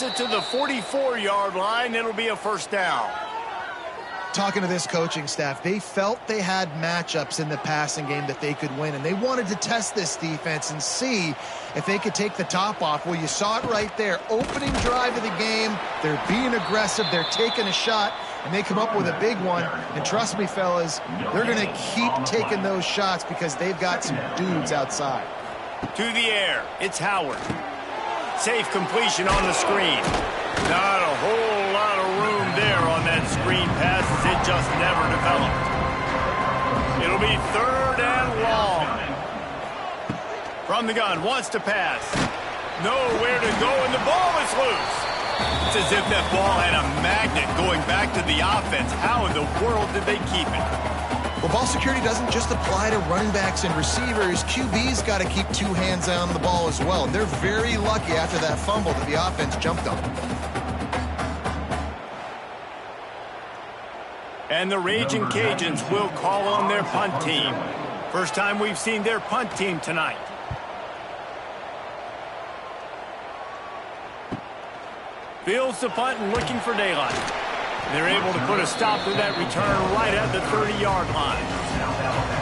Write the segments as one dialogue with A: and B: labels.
A: gets it to the 44-yard line. It'll be a first down.
B: Talking to this coaching staff, they felt they had matchups in the passing game that they could win, and they wanted to test this defense and see if they could take the top off. Well, you saw it right there. Opening drive of the game, they're being aggressive, they're taking a shot, and they come up with a big one. And trust me, fellas, they're going to keep taking those shots because they've got some dudes outside.
A: To the air, it's Howard. Safe completion on the screen. Not a whole lot of room there on that screen pass as it just never developed. It'll be 3rd and long. From the gun, wants to pass. Nowhere to go, and the ball is loose. It's as if that ball had a magnet going back to the offense. How in the world did they keep it?
B: Well, ball security doesn't just apply to running backs and receivers. QB's got to keep 2 hands on the ball as well. And they're very lucky after that fumble that the offense jumped on.
A: And the Raging Cajuns will call on their punt team. First time we've seen their punt team tonight. Fields the punt and looking for daylight. They're able to put a stop to that return right at the 30-yard line.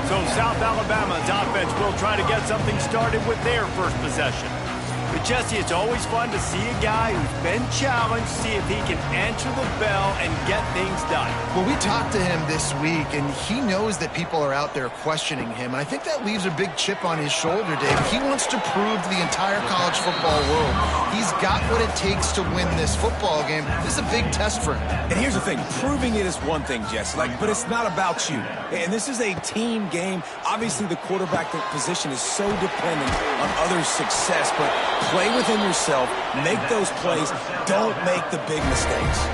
A: So South Alabama's offense will try to get something started with their first possession. But Jesse, it's always fun to see a guy who's been challenged, see if he can answer the bell and get things done.
B: Well, we talked to him this week, and he knows that people are out there questioning him. And I think that leaves a big chip on his shoulder, Dave. He wants to prove to the entire college football world he's got what it takes to win this football game. This is a big test for him.
C: And here's the thing. Proving it is one thing, Jess, but it's not about you. And this is a team game. Obviously, the quarterback position is so dependent on others' success, but play within yourself, make those plays, don't make the big mistakes.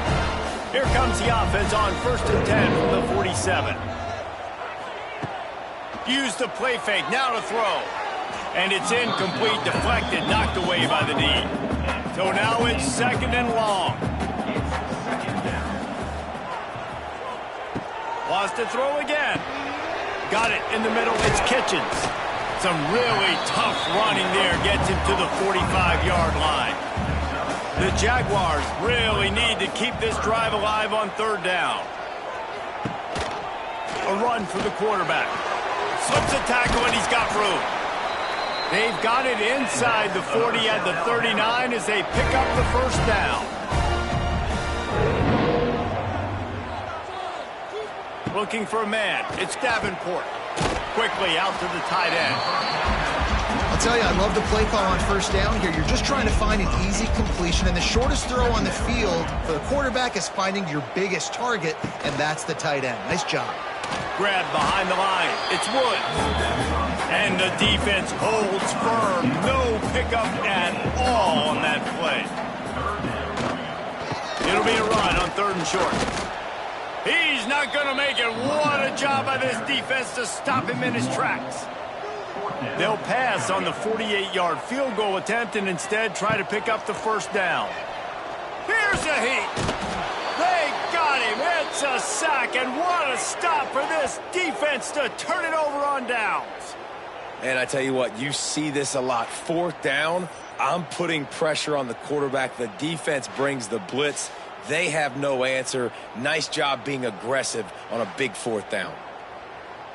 A: Here comes the offense on 1st and 10 from the 47. Use the play fake, now to throw. And it's incomplete, deflected, knocked away by the knee. So now it's 2nd and long. Wants to throw again. Got it in the middle, it's Kitchens. Some really tough running there gets him to the 45-yard line. The Jaguars really need to keep this drive alive on 3rd down. A run for the quarterback. Slips a tackle and he's got room. They've got it inside the 40 at the 39 as they pick up the first down. Looking for a man. It's Davenport. Quickly out to the tight end.
B: I'll tell you, I love the play call on 1st down here. You're just trying to find an easy completion, and the shortest throw on the field for the quarterback is finding your biggest target, and that's the tight end. Nice job.
A: Grab behind the line. It's Woods. And the defense holds firm. No pickup at all on that play. It'll be a run on 3rd and short. He's not going to make it. What a job by this defense to stop him in his tracks. They'll pass on the 48-yard field goal attempt and instead try to pick up the first down. Here's a heat. They got him. It's a sack, and what a stop for this defense to turn it over on downs.
C: And I tell you what, you see this a lot. 4th down, I'm putting pressure on the quarterback. The defense brings the blitz. They have no answer. Nice job being aggressive on a big 4th down.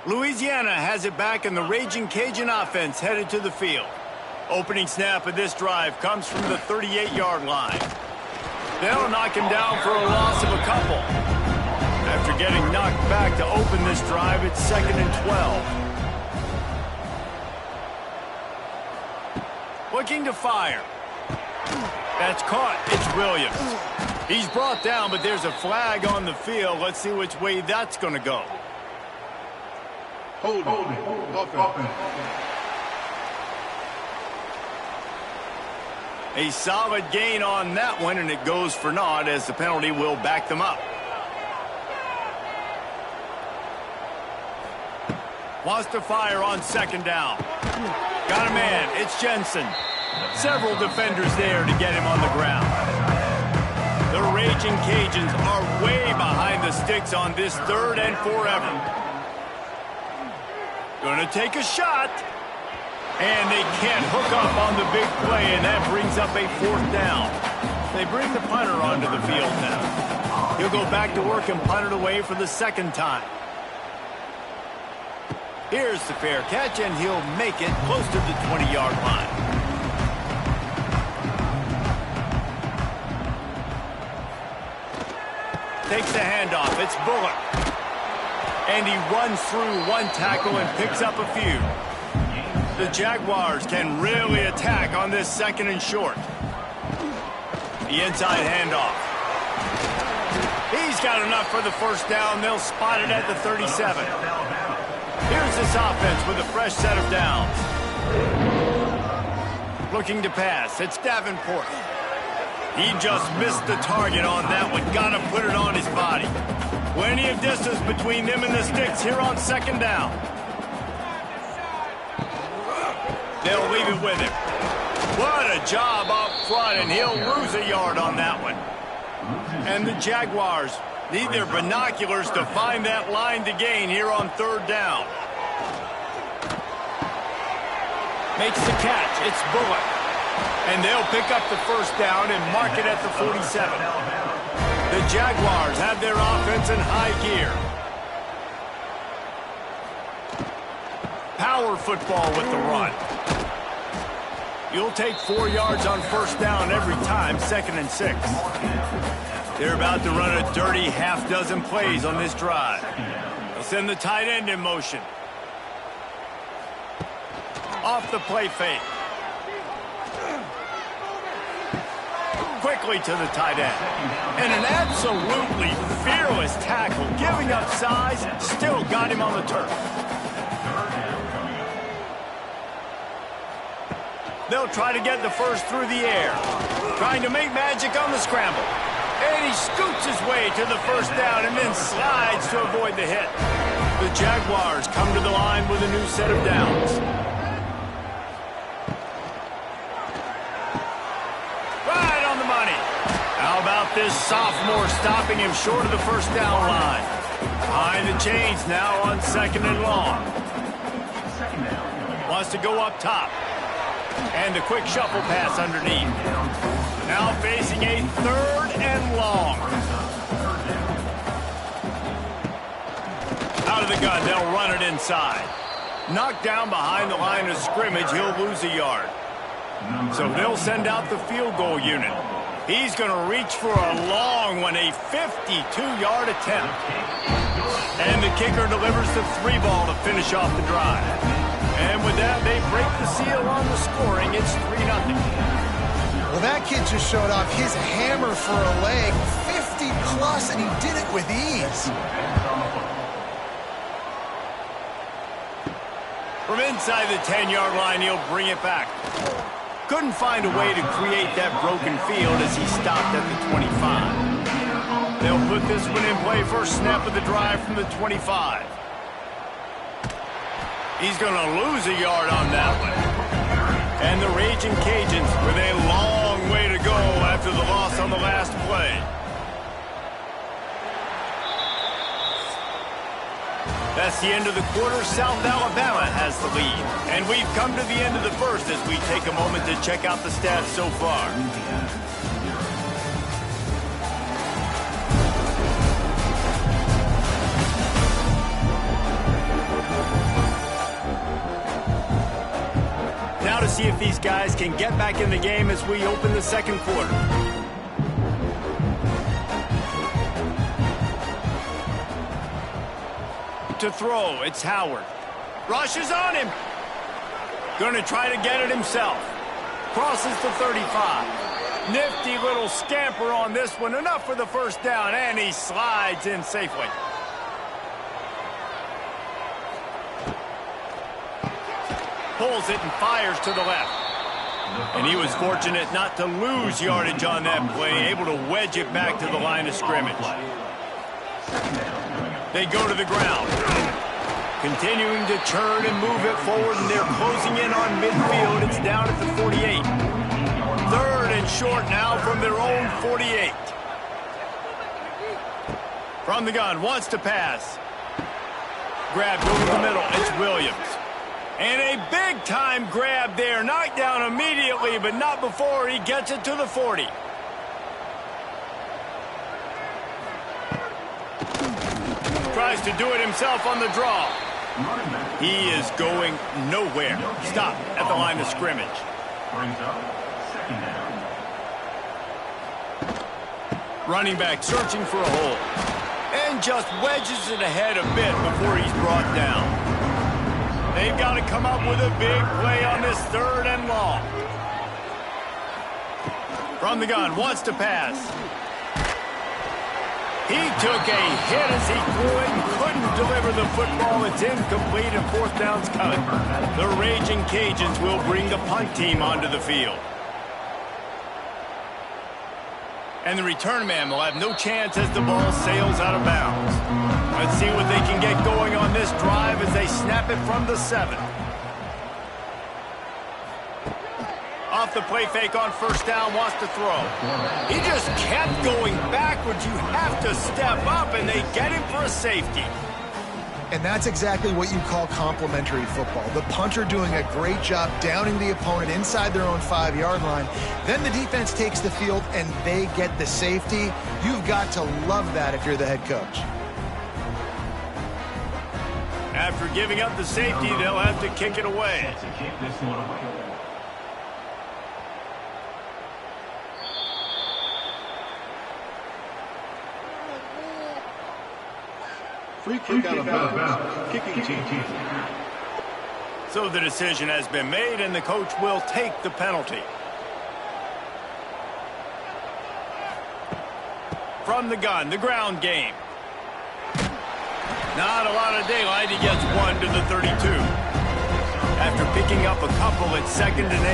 A: Louisiana has it back, and the Raging Cajun offense headed to the field. Opening snap of this drive comes from the 38-yard line. They'll knock him down for a loss of a couple. After getting knocked back to open this drive, it's 2nd and 12. Looking to fire. That's caught. It's Williams. He's brought down, but there's a flag on the field. Let's see which way that's going to go.
D: Hold it.
A: A solid gain on that one, and it goes for naught as the penalty will back them up. Wants to fire on 2nd down. Got a man. It's Jensen. Several defenders there to get him on the ground. The Raging Cajuns are way behind the sticks on this 3rd and forever. Gonna take a shot. And they can't hook up on the big play, and that brings up a 4th down. They bring the punter onto the field now. He'll go back to work and punt it away for the second time. Here's the fair catch, and he'll make it close to the 20-yard line. Takes the handoff. It's Bullock. And he runs through one tackle and picks up a few. The Jaguars can really attack on this second and short. The inside handoff. He's got enough for the first down. They'll spot it at the 37. Here's this offense with a fresh set of downs. Looking to pass. It's Davenport. He just missed the target on that one. Got to put it on his body. Plenty of distance between them and the sticks here on second down. They'll leave it with him. What a job up front, and he'll lose a yard on that one. And the Jaguars need their binoculars to find that line to gain here on third down. Makes the catch. It's Bullock. And they'll pick up the first down and mark it at the 47. The Jaguars have their offense in high gear. Power football with the run. You'll take 4 yards on first down every time, 2nd and 6. They're about to run a dirty half-dozen plays on this drive. They'll send the tight end in motion. Off the play fake. Quickly to the tight end. And an absolutely fearless tackle, giving up size, still got him on the turf. They'll try to get the first through the air. Trying to make magic on the scramble. And he scoots his way to the first down and then slides to avoid the hit. The Jaguars come to the line with a new set of downs. Right on the money. How about this sophomore stopping him short of the first down line? Behind the chains now on 2nd and long. Wants to go up top. And a quick shuffle pass underneath. Now facing a 3rd and long. Out of the gun, they'll run it inside. Knocked down behind the line of scrimmage, he'll lose a yard. So they'll send out the field goal unit. He's going to reach for a long one, a 52-yard attempt. And the kicker delivers the 3-ball to finish off the drive. And with that, they break the seal on the scoring. It's 3-0.
B: Well, that kid just showed off his hammer for a leg, 50-plus, and he did it with ease.
A: From inside the 10-yard line, he'll bring it back. Couldn't find a way to create that broken field as he stopped at the 25. They'll put this one in play first snap of the drive from the 25. He's going to lose a yard on that one. And the Raging Cajuns with a long way to go after the loss on the last play. That's the end of the quarter. South Alabama has the lead. And we've come to the end of the first as we take a moment to check out the stats so far. To see if these guys can get back in the game as we open the second quarter. To throw, it's Howard. Rushes on him. Going to try to get it himself. Crosses the 35. Nifty little scamper on this one. Enough for the first down, and he slides in safely. Pulls it and fires to the left. And he was fortunate not to lose yardage on that play, able to wedge it back to the line of scrimmage. They go to the ground. Continuing to churn and move it forward, and they're closing in on midfield. It's down at the 48. 3rd and short now from their own 48. From the gun, wants to pass. Grabbed over the middle. It's Williams. And a big-time grab there. Knocked down immediately, but not before he gets it to the 40. tries to do it himself on the draw. He is going nowhere. Stop at the line of scrimmage.
D: Brings up second down.
A: Running back searching for a hole. And just wedges it ahead a bit before he's brought down. They've got to come up with a big play on this 3rd and long. From the gun, wants to pass. He took a hit as he threw it and couldn't deliver the football. It's incomplete and 4th down's coming. The Raging Cajuns will bring the punt team onto the field. And the return man will have no chance as the ball sails out of bounds. Let's see what they can get going on this drive as they snap it from the 7. Off the play fake on 1st down, wants to throw. He just kept going backwards. You have to step up, and they get him for a safety.
B: And that's exactly what you call complementary football. The punter doing a great job downing the opponent inside their own 5-yard line. Then the defense takes the field, and they get the safety. You've got to love that if you're the head coach.
A: After giving up the safety, they'll have to kick it away.
D: To kick this one away.
E: Free kick out of bounds. Kicking team.
A: So the decision has been made, and the coach will take the penalty. From the gun, the ground game. Not a lot of daylight. He gets 1 to the 32. After picking up a couple, it's 2nd and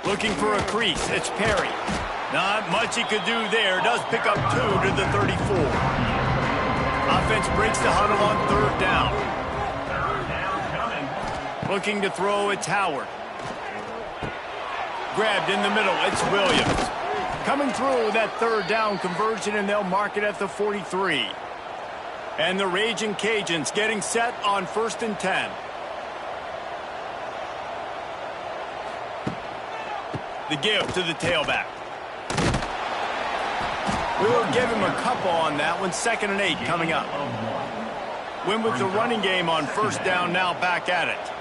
A: 8. Looking for a crease. It's Perry. Not much he could do there. Does pick up 2 to the 34. Offense breaks the huddle on 3rd down. Looking to throw, it's Howard. Grabbed in the middle, it's Williams. Coming through with that 3rd down conversion, and they'll mark it at the 43. And the Raging Cajuns getting set on 1st and 10. The give to the tailback. We'll give him a couple on that one. 2nd and 8 coming up. Win with the running game on 1st down, now back at it.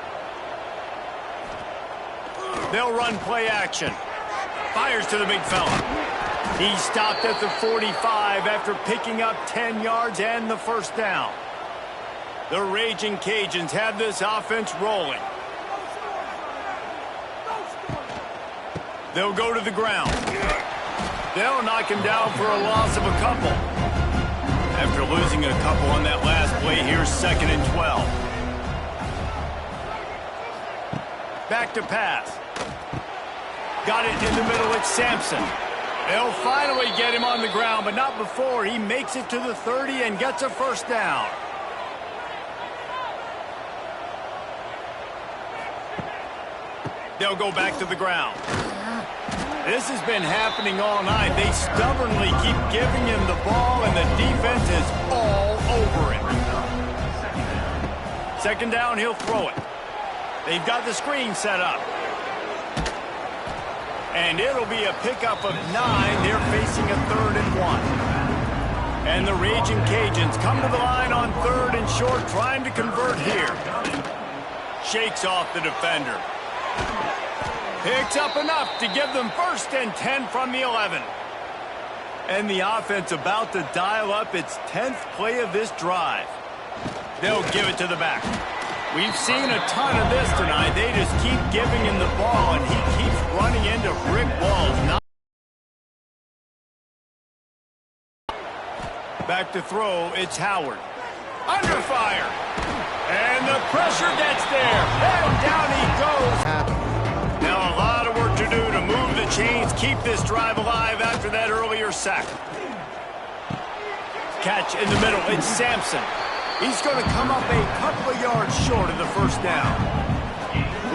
A: They'll run play action. Fires to the big fella. He stopped at the 45 after picking up 10 yards and the 1st down. The Raging Cajuns have this offense rolling. They'll go to the ground. They'll knock him down for a loss of a couple. After losing a couple on that last play, here's 2nd and 12. Back to pass. Got it in the middle, it's Sampson. They'll finally get him on the ground, but not before he makes it to the 30 and gets a 1st down. They'll go back to the ground. This has been happening all night. They stubbornly keep giving him the ball, and the defense is all over it. 2nd down, he'll throw it. They've got the screen set up. And it'll be a pickup of 9. They're facing a 3rd and 1. And the Raging Cajuns come to the line on 3rd and short, trying to convert here. Shakes off the defender. Picks up enough to give them 1st and 10 from the 11. And the offense about to dial up its 10th play of this drive. They'll give it to the back. We've seen a ton of this tonight. They just keep giving him the ball, and he keeps running into brick walls. Back to throw, it's Howard. Under fire. And the pressure gets there. And down he goes. Now a lot of work to do to move the chains, keep this drive alive after that earlier sack. Catch in the middle, it's Sampson. He's going to come up a couple of yards short of the 1st down.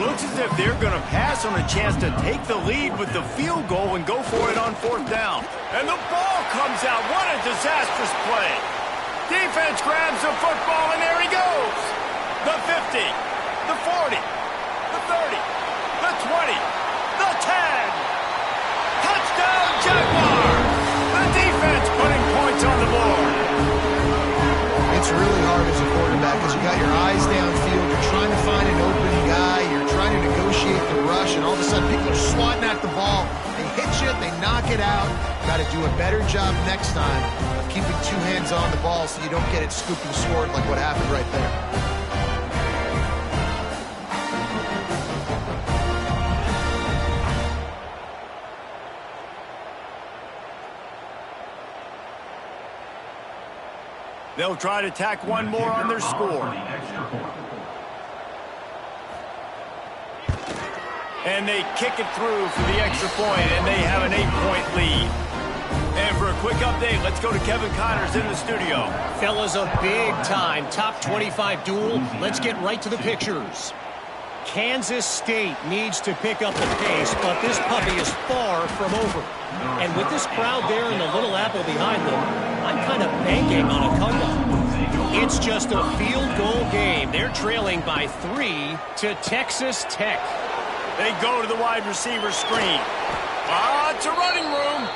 A: Looks as if they're going to pass on a chance to take the lead with the field goal and go for it on 4th down. And the ball comes out. What a disastrous play. Defense grabs the football, and there he goes. The 50, the 40, the 30, the 20, the 10. Touchdown, Jaguars!
B: got your eyes downfield, you're trying to find an open guy, you're trying to negotiate the rush, and all of a sudden people are swatting at the ball. They hit you, they knock it out. Got to do a better job next time of keeping two hands on the ball so you don't get it scooped and scored like what happened right there.
A: They'll try to tack one more on their score. And they kick it through for the extra point, and they have an 8-point lead. And for a quick update, let's go to Kevin Connors in the studio.
F: Fellas, a big-time top 25 duel. Let's get right to the pictures. Kansas State needs to pick up the pace, but this puppy is far from over. And with this crowd there and the Little Apple behind them, I'm kind of banking on a comeback. It's just a field goal game. They're trailing by 3 to Texas Tech.
A: They go to the wide receiver screen. It's a running room.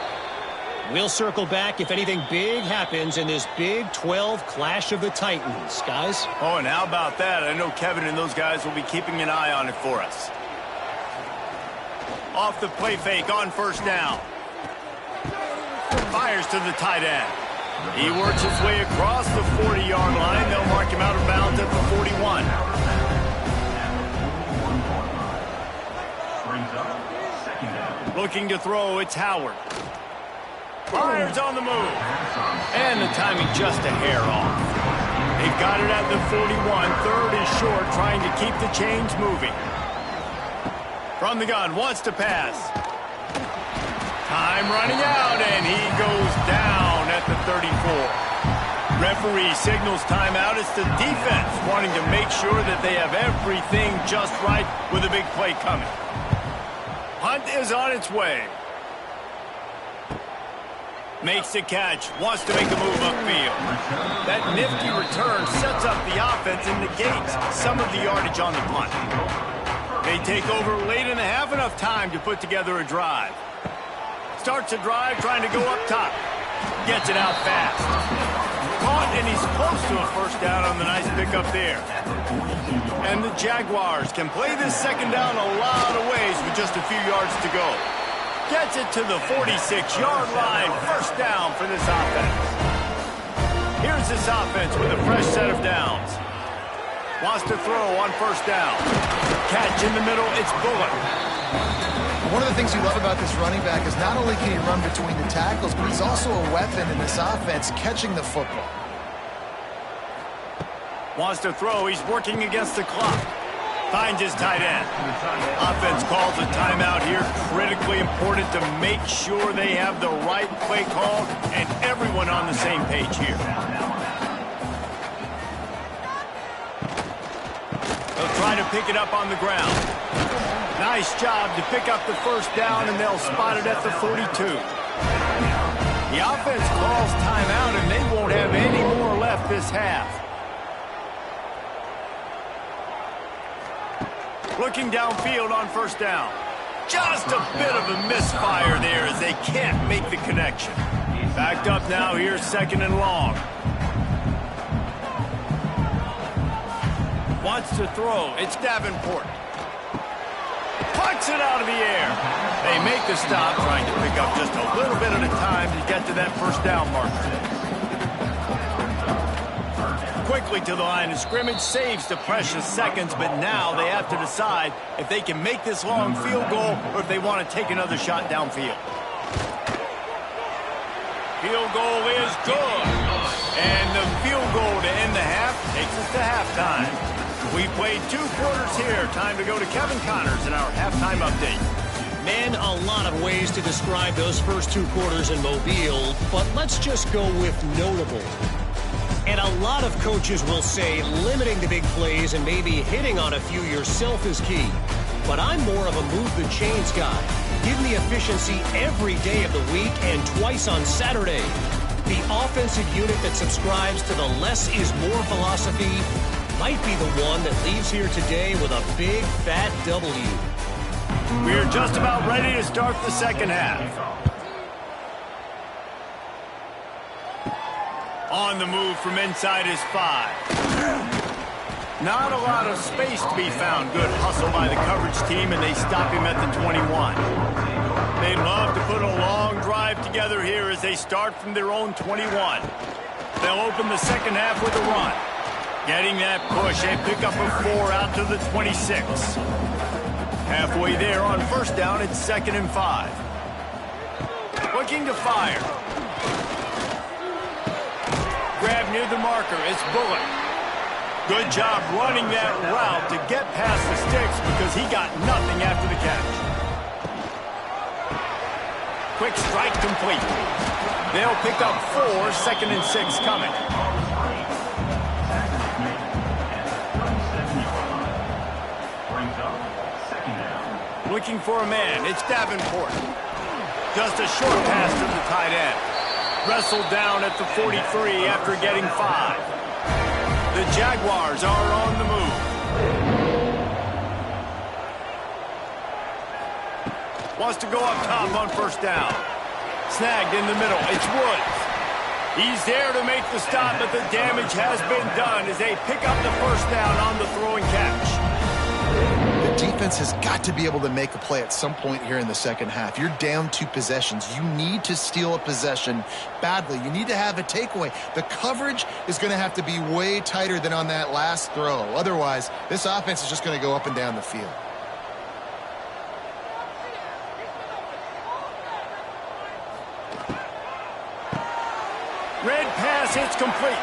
F: We'll circle back if anything big happens in this Big 12 Clash of the Titans, guys.
A: Oh, and how about that? I know Kevin and those guys will be keeping an eye on it for us. Off the play fake on first down. Fires to the tight end. He works his way across the 40-yard line. They'll mark him out of bounds at the 41. Looking to throw, it's Howard. Fires on the move. And the timing just a hair off. They've got it at the 41. Third is short, trying to keep the chains moving. From the gun, wants to pass. Time running out, and he goes down at the 34. Referee signals timeout. It's the defense wanting to make sure that they have everything just right with a big play coming. Hunt is on its way. Makes the catch, wants to make a move upfield. That nifty return sets up the offense and negates some of the yardage on the punt. They take over late in the half, enough time to put together a drive. Starts a drive trying to go up top. Gets it out fast. Caught, and he's close to a first down on the nice pickup there. And the Jaguars can play this second down a lot of ways with just a few yards to go. Gets it to the 46-yard line. First down for this offense. Here's this offense with a fresh set of downs. Wants to throw on first down. Catch in the middle, it's Bullock.
B: One of the things you love about this running back is not only can he run between the tackles, but he's also a weapon in this offense catching the football.
A: Wants to throw, he's working against the clock. Finds his tight end. Offense calls a timeout here. Critically important to make sure they have the right play call and everyone on the same page here. They'll try to pick it up on the ground. Nice job to pick up the first down, and they'll spot it at the 42. The offense calls timeout, and they won't have any more left this half. Looking downfield on first down. Just a bit of a misfire there as they can't make the connection. Backed up now, here's second and long. Wants to throw, it's Davenport. Pucks it out of the air. They make the stop, trying to pick up just a little bit at a time to get to that first down marker. Quickly to the line of scrimmage, saves the precious seconds, but now they have to decide if they can make this long field goal or if they want to take another shot downfield. Field goal is good. And the field goal to end the half takes us to halftime. We played 2 quarters here. Time to go to Kevin Connors in our halftime update.
F: Man, a lot of ways to describe those first 2 quarters in Mobile, but let's just go with notable. And a lot of coaches will say limiting the big plays and maybe hitting on a few yourself is key. But I'm more of a move the chains guy. Give me efficiency every day of the week and twice on Saturday. The offensive unit that subscribes to the less is more philosophy might be the one that leaves here today with a big fat W.
A: We're just about ready to start the second half. On the move from inside his 5. Not a lot of space to be found. Good hustle by the coverage team, and they stop him at the 21. They'd love to put a long drive together here as they start from their own 21. They'll open the second half with a run. Getting that push, they pick up a 4 out to the 26. Halfway there on first down, it's 2nd and 5. Looking to fire. Grab near the marker, it's Bullock. Good job running that route to get past the sticks because he got nothing after the catch. Quick strike complete. They'll pick up 4, 2nd and 6 coming. Looking for a man, it's Davenport. Just a short pass to the tight end. Wrestled down at the 43 after getting 5. The Jaguars are on the move. Wants to go up top on first down. Snagged in the middle. It's Woods. He's there to make the stop, but the damage has been done as they pick up the first down on the throwing catch.
B: The defense has got to be able to make a play at some point here in the second half. You're down 2 possessions. You need to steal a possession badly. You need to have a takeaway. The coverage is going to have to be way tighter than on that last throw. Otherwise, this offense is just going to go up and down the field.
A: Red pass hits complete.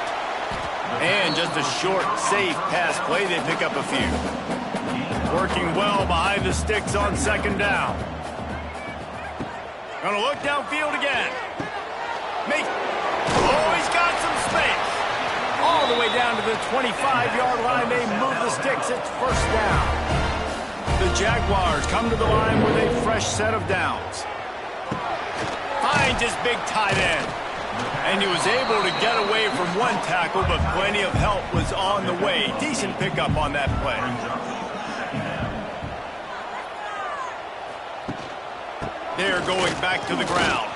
A: And just a short, safe pass play. They pick up a few. Working well behind the sticks on second down. Gonna look downfield again. Oh, he's got some space. All the way down to the 25-yard line. They move the sticks. It's first down. The Jaguars come to the line with a fresh set of downs. Finds his big tight end. And he was able to get away from one tackle, but plenty of help was on the way. Decent pickup on that play. They're going back to the ground.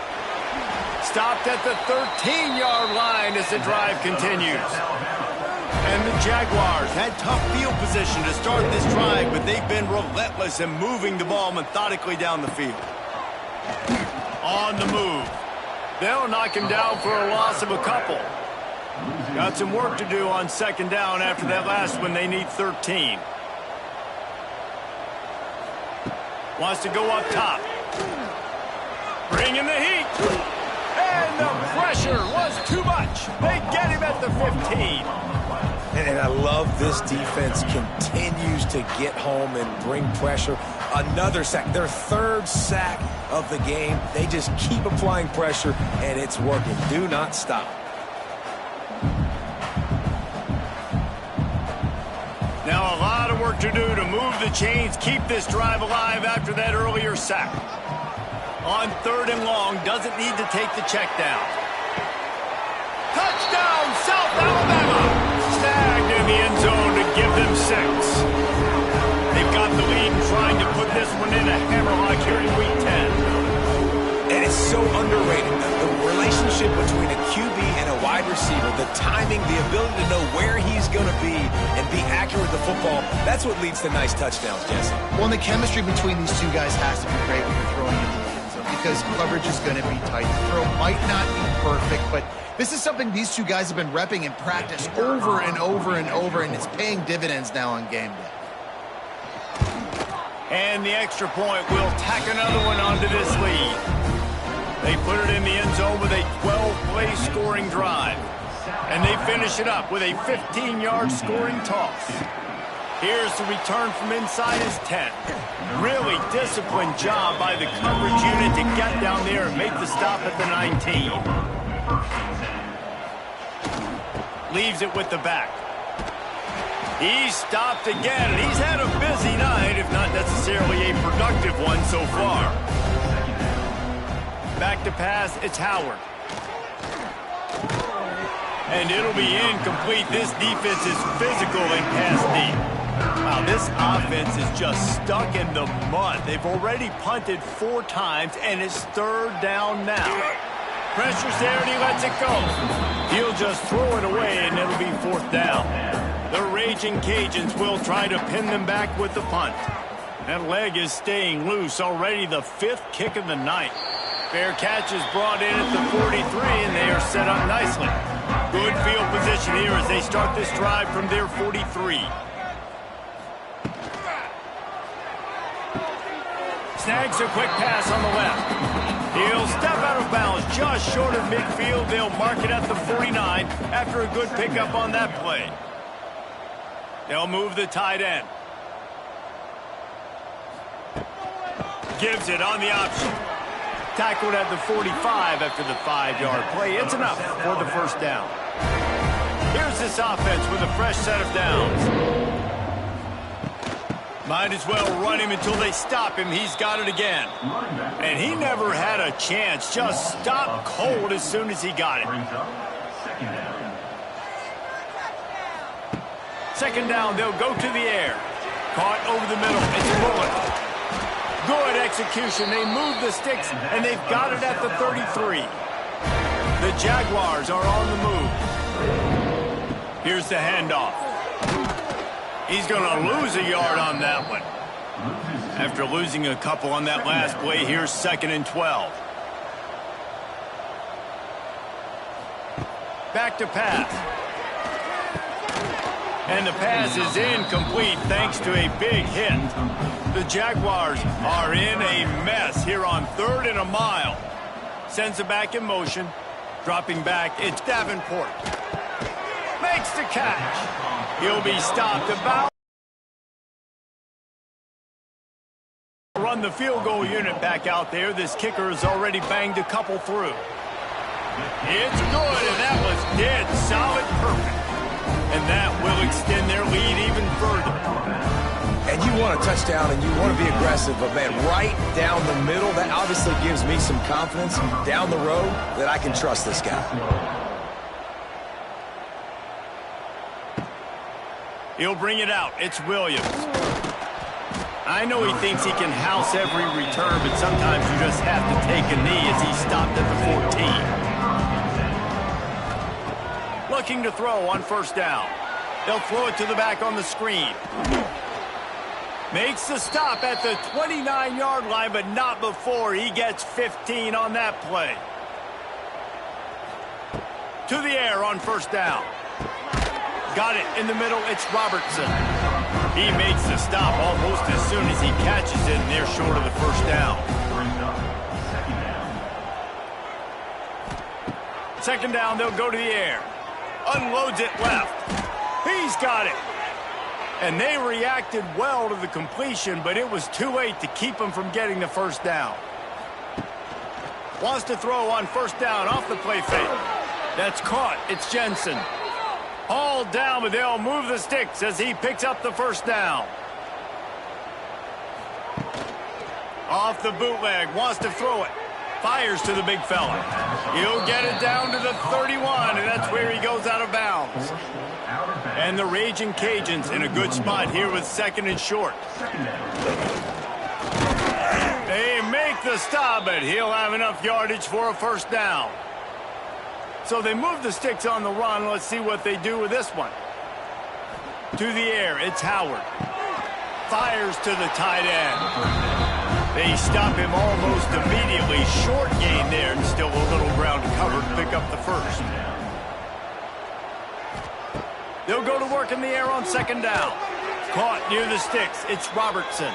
A: Stopped at the 13-yard line as the drive continues. And the Jaguars had tough field position to start this drive, but they've been relentless in moving the ball methodically down the field. On the move. They'll knock him down for a loss of a couple. Got some work to do on second down after that last one. They need 13. Wants to go up top. Bringing the heat. And the pressure was too much. They get him at the 15.
C: And I love this defense continues to get home and bring pressure. Another sack, their 3rd sack of the game. They just keep applying pressure, and it's working. Do not stop.
A: Now a lot of work to do to move the chains, keep this drive alive after that earlier sack. On 3rd and long, doesn't need to take the check down. Touchdown, South Alabama! Snagged in the end zone to give them 6. They've got the lead and trying to put this one in a hammerlock here in Week 10.
C: And it's so underrated. The relationship between a QB and a wide receiver, the timing, the ability to know where he's going to be and be accurate with the football, that's what leads to nice touchdowns, Jesse.
B: Well, and the chemistry between these two guys has to be great when you're throwing into the end zone because coverage is going to be tight. The throw might not be perfect, but this is something these two guys have been repping in practice over and over and over, and it's paying dividends now on game day.
A: And the extra point will tack another one onto this lead. They put it in the end zone with a 12-play scoring drive. And they finish it up with a 15-yard scoring toss. Here's the return from inside his 10. Really disciplined job by the coverage unit to get down there and make the stop at the 19. Leaves it with the back. He's stopped again, and he's had a busy night, if not necessarily a productive one so far. Back to pass, it's Howard. And it'll be incomplete. This defense is physical and pass deep. Wow, this offense is just stuck in the mud. They've already punted 4 times, and it's 3rd down now. Pressure's there, and he lets it go. He'll just throw it away, and it'll be 4th down. The Raging Cajuns will try to pin them back with the punt. That leg is staying loose, already the 5th kick of the night. Fair catch is brought in at the 43, and they are set up nicely. Good field position here as they start this drive from their 43. Snags a quick pass on the left. He'll step out of bounds just short of midfield. They'll mark it at the 49 after a good pickup on that play. They'll move the tight end. Gives it on the option. Tackled at the 45 after the 5-yard play. It's enough for the first down. Here's this offense with a fresh set of downs. Might as well run him until they stop him. He's got it again. And he never had a chance. Just stopped cold as soon as he got it. Second down, they'll go to the air. Caught over the middle. It's a bullet. Good execution. They move the sticks, and they've got it at the 33. The Jaguars are on the move. Here's the handoff. He's going to lose a yard on that one. After losing a couple on that last play, here's 2nd and 12. Back to pass. And the pass is incomplete thanks to a big hit. The Jaguars are in a mess here on 3rd and a mile. Sends it back in motion. Dropping back, it's Davenport. Makes the catch. He'll be stopped about. Run the field goal unit back out there. This kicker has already banged a couple through. It's good, and that was dead solid perfect. And that will extend their lead even further.
C: And you want a touchdown and you want to be aggressive, but man, right down the middle, that obviously gives me some confidence down the road that I can trust this guy.
A: He'll bring it out. It's Williams. I know he thinks he can house every return, but sometimes you just have to take a knee as he stopped at the 14. Looking to throw on first down. They'll throw it to the back on the screen. Makes the stop at the 29-yard line, but not before he gets 15 on that play. To the air on first down. Got it in the middle. It's Robertson. He makes the stop almost as soon as he catches it, and they're short of the first down. Second down, they'll go to the air. Unloads it left. He's got it. And they reacted well to the completion, but it was too late to keep him from getting the first down. Wants to throw on first down off the play fake. That's caught. It's Jensen. All down, but they'll move the sticks as he picks up the first down. Off the bootleg. Wants to throw it. Fires to the big fella. He'll get it down to the 31, and that's where he goes out of bounds. And the Raging Cajuns in a good spot here with 2nd and short. They make the stop, but he'll have enough yardage for a first down. So they move the sticks on the run. Let's see what they do with this one. To the air, it's Howard. Fires to the tight end. They stop him almost immediately. Short gain there, and still a little ground to cover to pick up the first. They'll go to work in the air on second down. Caught near the sticks. It's Robertson.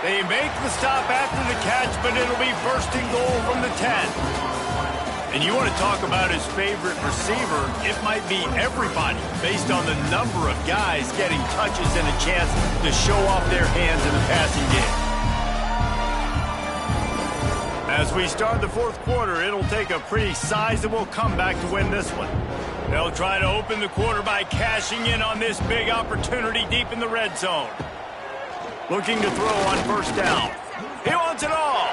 A: They make the stop after the catch, but it'll be first and goal from the 10. And you want to talk about his favorite receiver, it might be everybody based on the number of guys getting touches and a chance to show off their hands in the passing game. As we start the fourth quarter, it'll take a pretty sizable comeback to win this one. They'll try to open the quarter by cashing in on this big opportunity deep in the red zone. Looking to throw on first down. He wants it all.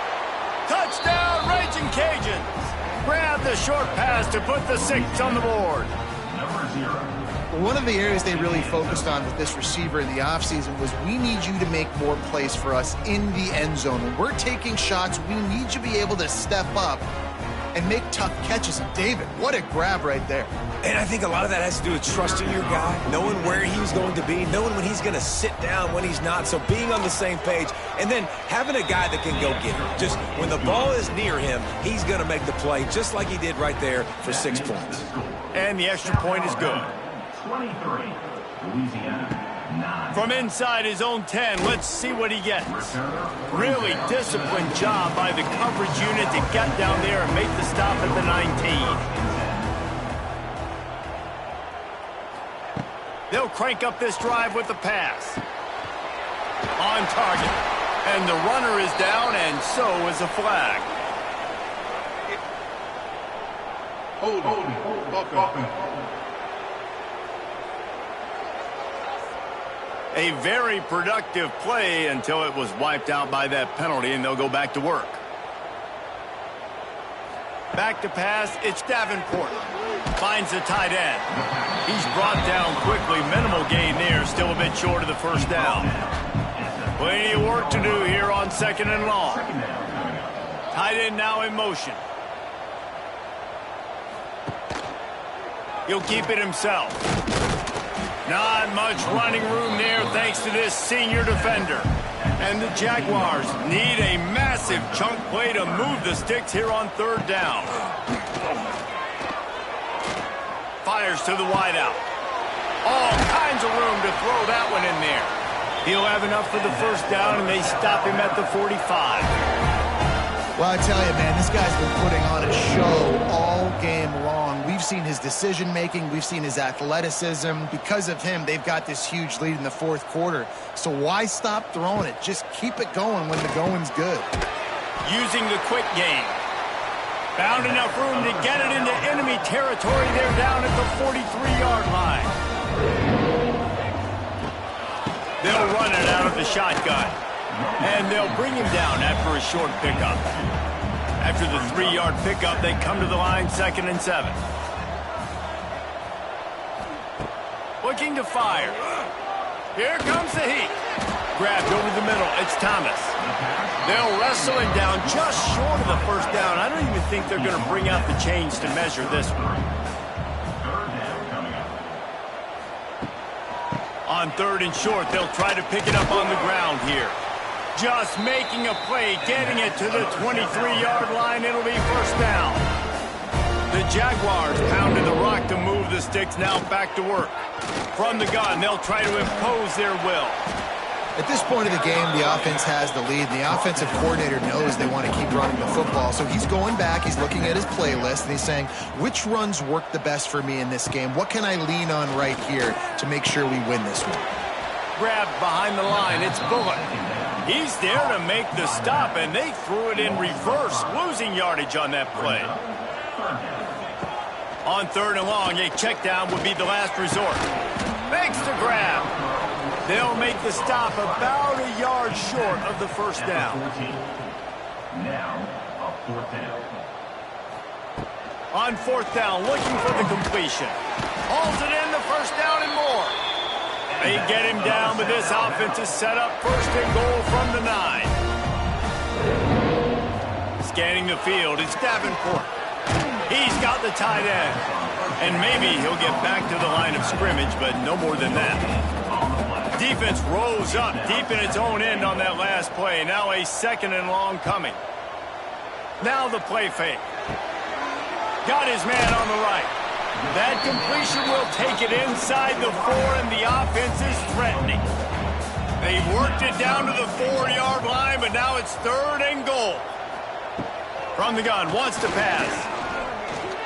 A: Touchdown, Raging Cajuns. Grab the short pass to put the 6 on the board.
B: One of the areas they really focused on with this receiver in the offseason was we need you to make more plays for us in the end zone. When we're taking shots, we need you to be able to step up and make tough catches. David, what a grab right there.
C: And I think a lot of that has to do with trusting your guy, knowing where he's going to be, knowing when he's going to sit down, when he's not. So being on the same page, and then having a guy that can go get it. Just when the ball is near him, he's going to make the play, just like he did right there for 6 points.
A: And the extra point is good.
D: 23, Louisiana.
A: From inside his own 10, let's see what he gets. Really disciplined job by the coverage unit to get down there and make the stop at the 19. They'll crank up this drive with the pass. On target. And the runner is down, and so is a flag.
E: Holding.
A: A very productive play until it was wiped out by that penalty, and they'll go back to work. Back to pass, it's Davenport. Finds the tight end. He's brought down quickly. Minimal gain there, still a bit short of the first down. Plenty of work to do here on 2nd and long. Tight end now in motion. He'll keep it himself. Not much running room there thanks to this senior defender. And the Jaguars need a massive chunk play to move the sticks here on 3rd down. Fires to the wideout. All kinds of room to throw that one in there. He'll have enough for the first down, and they stop him at the 45.
B: Well, I tell you, man, this guy's been putting on a show all game long. We've seen his decision-making. We've seen his athleticism. Because of him, they've got this huge lead in the 4th quarter. So why stop throwing it? Just keep it going when the going's good.
A: Using the quick game. Found enough room to get it into enemy territory. They're down at the 43-yard line. They'll run it out of the shotgun. And they'll bring him down after a short pickup. After the 3-yard pickup, they come to the line 2nd and 7. Looking to fire. Here comes the heat. Grabbed over the middle. It's Thomas. They'll wrestle it down just short of the first down. I don't even think they're going to bring out the chains to measure this one. On 3rd and short, they'll try to pick it up on the ground here. Just making a play, getting it to the 23-yard line. It'll be first down. The Jaguars pounded the rock to move the sticks. Now back to work. From the gun, they'll try to impose their will.
B: At this point of the game, the offense has the lead, and the offensive coordinator knows they want to keep running the football. So he's going back, he's looking at his playlist, and he's saying, which runs work the best for me in this game? What can I lean on right here to make sure we win this one?
A: Grabbed behind the line, it's Bullock. He's there to make the stop, and they threw it in reverse, losing yardage on that play. On 3rd and long, a check down would be the last resort. Makes the grab. They'll make the stop about a yard short of the first down.
D: Now, a 4th down.
A: On 4th down, looking for the completion. Hauls it in, the first down and more. They get him down, but this offense is set up 1st and goal from the 9. Scanning the field, it's Davenport. He's got the tight end. And maybe he'll get back to the line of scrimmage, but no more than that. Defense rose up deep in its own end on that last play. Now a 2nd and long coming. Now the play fake. Got his man on the right. That completion will take it inside the 4, and the offense is threatening. They've worked it down to the 4-yard line, but now it's 3rd and goal. From the gun, wants to pass.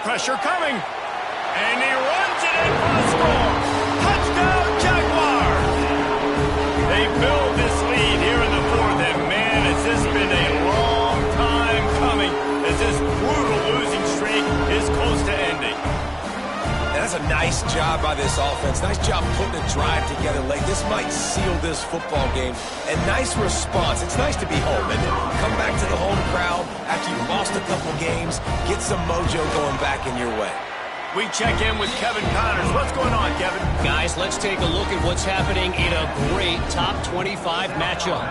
A: Pressure coming. And he runs it in for the score. Touchdown, Jaguars! They build this lead here in the 4th, and man, has this been a long time coming as this brutal losing streak is close to ending.
C: That's a nice job by this offense. Nice job putting a drive together late. This might seal this football game. And nice response. It's nice to be home, and come back to the home crowd after you've lost a couple games. Get some mojo going back in your way.
A: We check in with Kevin Connors. What's going on, Kevin?
F: Guys, let's take a look at what's happening in a great top 25 matchup.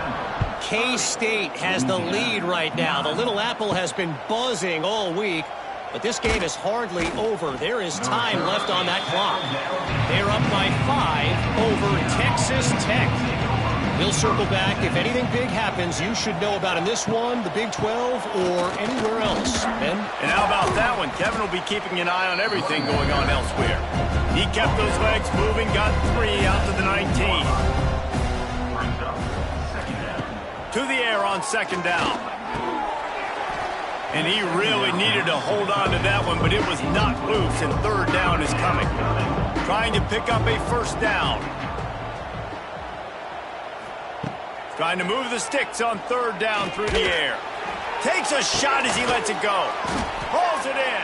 F: K-State has the lead right now. The Little Apple has been buzzing all week. But this game is hardly over. There is time left on that clock. They're up by 5 over Texas Tech. We'll circle back. If anything big happens, you should know about in this one, the Big 12, or anywhere else. Ben?
A: And how about that one? Kevin will be keeping an eye on everything going on elsewhere. He kept those legs moving, got 3 out to the 19. To the air on second down. And he really needed to hold on to that one, but it was not loose, and third down is coming. Trying to pick up a first down. Trying to move the sticks on third down through the air. Takes a shot as he lets it go. Hauls it in.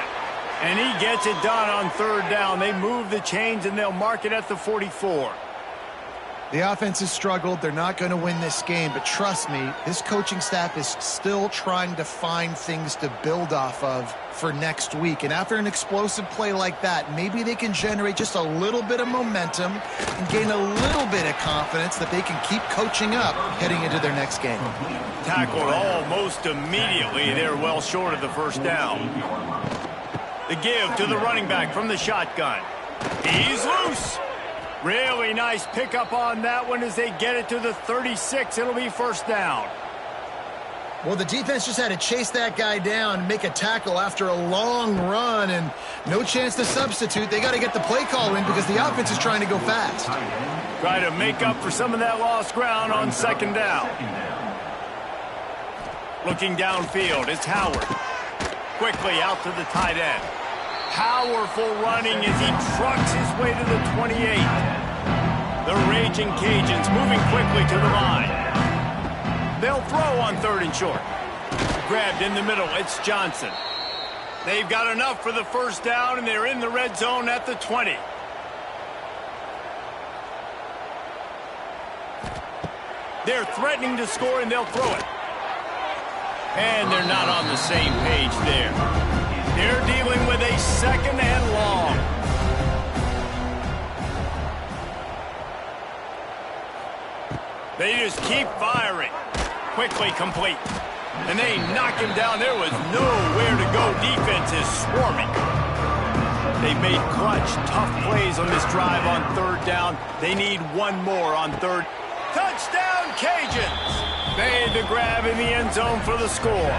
A: And he gets it done on third down. They move the chains, and they'll mark it at the 44.
B: The offense has struggled. They're not going to win this game, but trust me, this coaching staff is still trying to find things to build off of for next week. And after an explosive play like that, maybe they can generate just a little bit of momentum and gain a little bit of confidence that they can keep coaching up heading into their next game.
A: Tackled almost immediately. They're well short of the first down. The give to the running back from the shotgun. He's loose. Really nice pickup on that one as they get it to the 36. It'll be first down.
B: Well, the defense just had to chase that guy down and make a tackle after a long run, and no chance to substitute. They got to get the play call in because the offense is trying to go fast.
A: Try to make up for some of that lost ground on second down. Looking downfield, it's Howard. Quickly out to the tight end. Powerful running as he trucks his way to the 28. The Raging Cajuns moving quickly to the line. They'll throw on third and short. Grabbed in the middle, it's Johnson. They've got enough for the first down, and they're in the red zone at the 20. They're threatening to score, and they'll throw it. And they're not on the same page there. They're dealing with a second and long. They just keep firing. Quickly complete. And they knock him down. There was nowhere to go. Defense is swarming. They've made clutch, tough plays on this drive on third down. They need one more on third. Touchdown, Cajuns! Made the grab in the end zone for the score.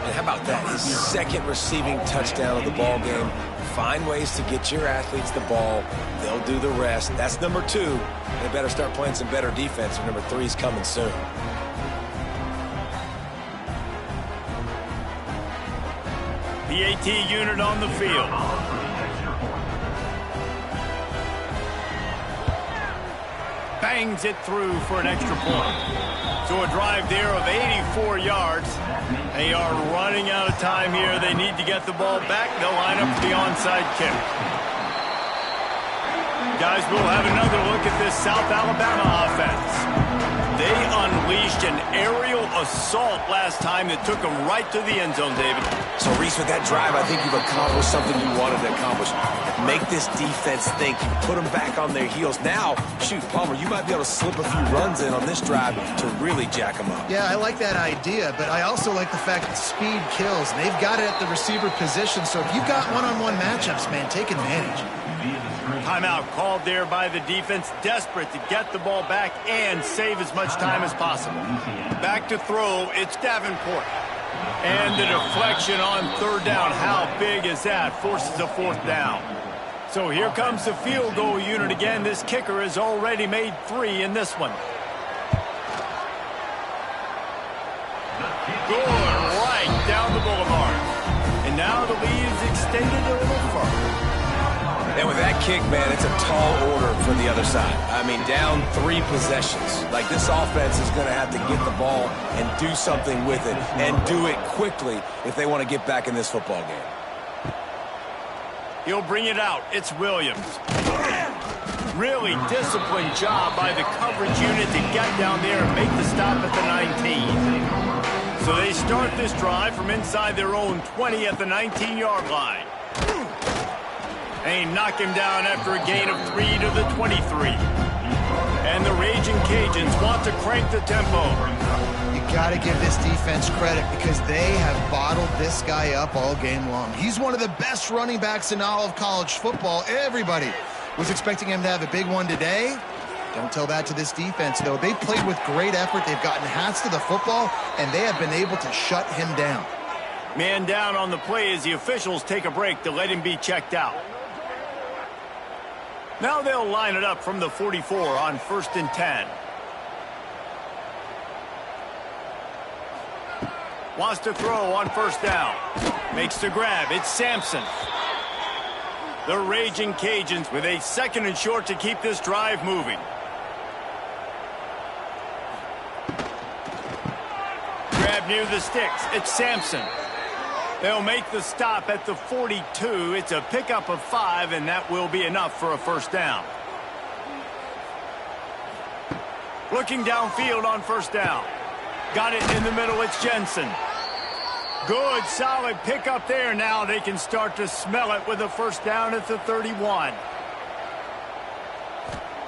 C: And how about that? His second receiving touchdown of the ball game. Find ways to get your athletes the ball. They'll do the rest. That's number 2. They better start playing some better defense, or number 3 is coming soon.
A: The AT unit on the field. Bangs it through for an extra point. So a drive there of 84 yards. They are running out of time here. They need to get the ball back. They'll line up for the onside kick. Guys, we'll have another look at this South Alabama offense. They unleashed an aerial assault last time that took them right to the end zone, David.
C: So, Reese, with that drive, I think you've accomplished something you wanted to accomplish. Make this defense think. You put them back on their heels. Now, shoot, Palmer, you might be able to slip a few runs in on this drive to really jack them up.
B: Yeah, I like that idea, but I also like the fact that speed kills. They've got it at the receiver position, so if you've got one-on-one matchups, man, take advantage.
A: Timeout called there by the defense, desperate to get the ball back and save as much time as possible. Back to throw, it's Davenport. And the deflection on third down, how big is that? Forces a fourth down. So here comes the field goal unit again. This kicker has already made 3 in this one. Going right down the boulevard. And now the lead is extended a little further.
C: And with that kick, man, it's a tall order for the other side. I mean, down 3 possessions. Like, this offense is going to have to get the ball and do something with it, and do it quickly if they want to get back in this football game.
A: He'll bring it out. It's Williams. Really disciplined job by the coverage unit to get down there and make the stop at the 19. So they start this drive from inside their own 20 at the 19-yard line. They knock him down after a gain of 3 to the 23. And the Raging Cajuns want to crank the tempo.
B: You Got to give this defense credit because they have bottled this guy up all game long. He's one of the best running backs in all of college football. Everybody was expecting him to have a big one today. Don't tell that to this defense, though. They played with great effort. They've gotten hats to the football, and they have been able to shut him down.
A: Man down on the play as the officials take a break to let him be checked out. Now they'll line it up from the 44 on 1st and 10. Wants to throw on 1st down. Makes the grab. It's Sampson. The Raging Cajuns with a 2nd and short to keep this drive moving. Grab near the sticks. It's Sampson. They'll make the stop at the 42. It's a pickup of 5, and that will be enough for a 1st down. Looking downfield on 1st down. Got it in the middle. It's Jensen. Good, solid pickup there. Now they can start to smell it with a 1st down at the 31.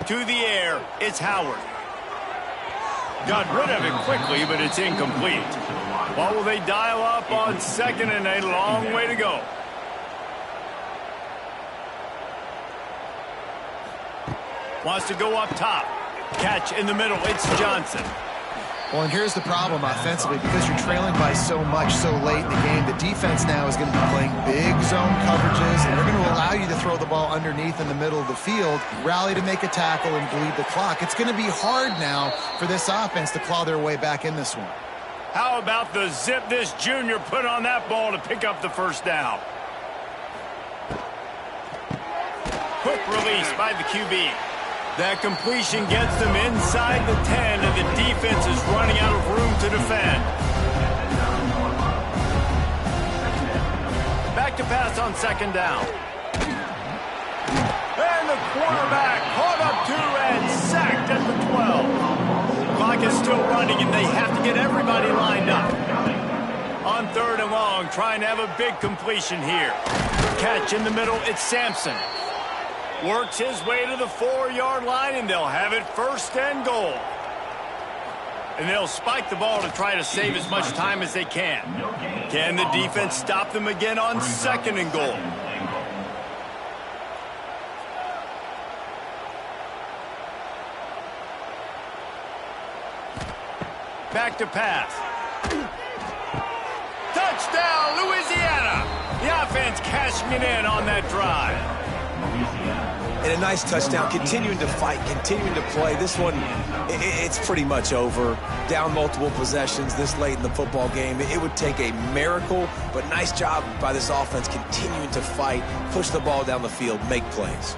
A: To the air, it's Howard. Got rid of it quickly, but it's incomplete. What will they dial up on 2nd and a long way to go? Wants to go up top. Catch in the middle. It's Johnson.
B: Well, and here's the problem offensively. Because you're trailing by so much so late in the game, the defense now is going to be playing big zone coverages, and they're going to allow you to throw the ball underneath in the middle of the field, rally to make a tackle, and bleed the clock. It's going to be hard now for this offense to claw their way back in this one.
A: How about the zip this junior put on that ball to pick up the 1st down? Quick release by the QB. That completion gets them inside the 10, and the defense is running out of room to defend. Back to pass on 2nd down. And the quarterback caught up to and sacked at the 12. Clock is still running, and they have to get everybody lined up. On 3rd and long, trying to have a big completion here. Catch in the middle, it's Sampson. Works his way to the 4-yard line, and they'll have it 1st and goal. And they'll spike the ball to try to save as much time as they can. Can the defense stop them again on 2nd and goal? Back to pass. Touchdown, Louisiana! The offense cashing it in on that drive.
C: And a nice touchdown, continuing to fight, continuing to play. This one, it's pretty much over. Down multiple possessions this late in the football game. It would take a miracle, but nice job by this offense continuing to fight, push the ball down the field, make plays.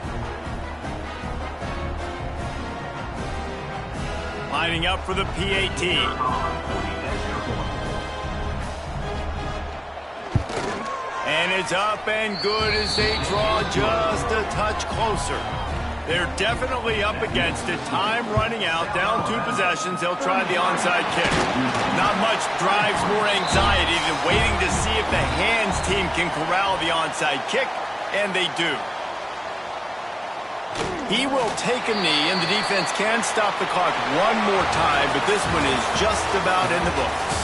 A: Lining up for the PAT. And it's up and good as they draw just a touch closer. They're definitely up against it. Time running out, down 2 possessions. They'll try the onside kick. Not much drives more anxiety than waiting to see if the hands team can corral the onside kick, and they do. He will take a knee, and the defense can stop the clock one more time, but this one is just about in the books.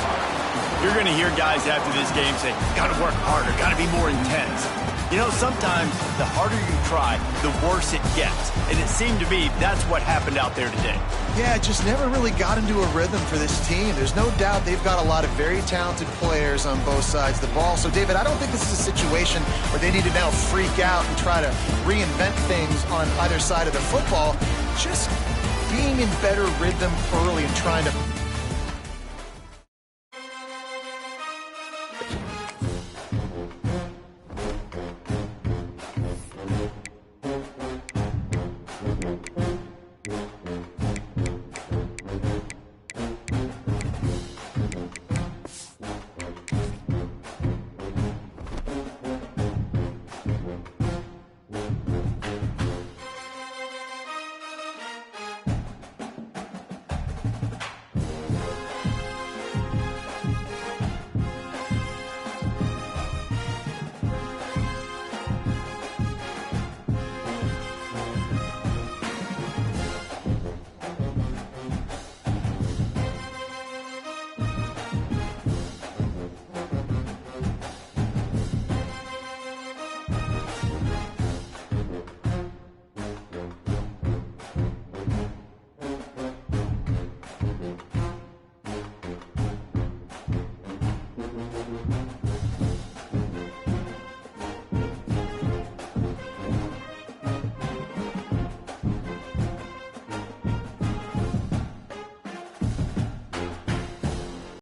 A: You're going to hear guys after this game say, got to work harder, got to be more intense. You know, sometimes the harder you try, the worse it gets. And it seemed to me that's what happened out there today.
B: Yeah, it just never really got into a rhythm for this team. There's no doubt they've got a lot of very talented players on both sides of the ball. So, David, I don't think this is a situation where they need to now freak out and try to reinvent things on either side of the football. Just being in better rhythm early and trying to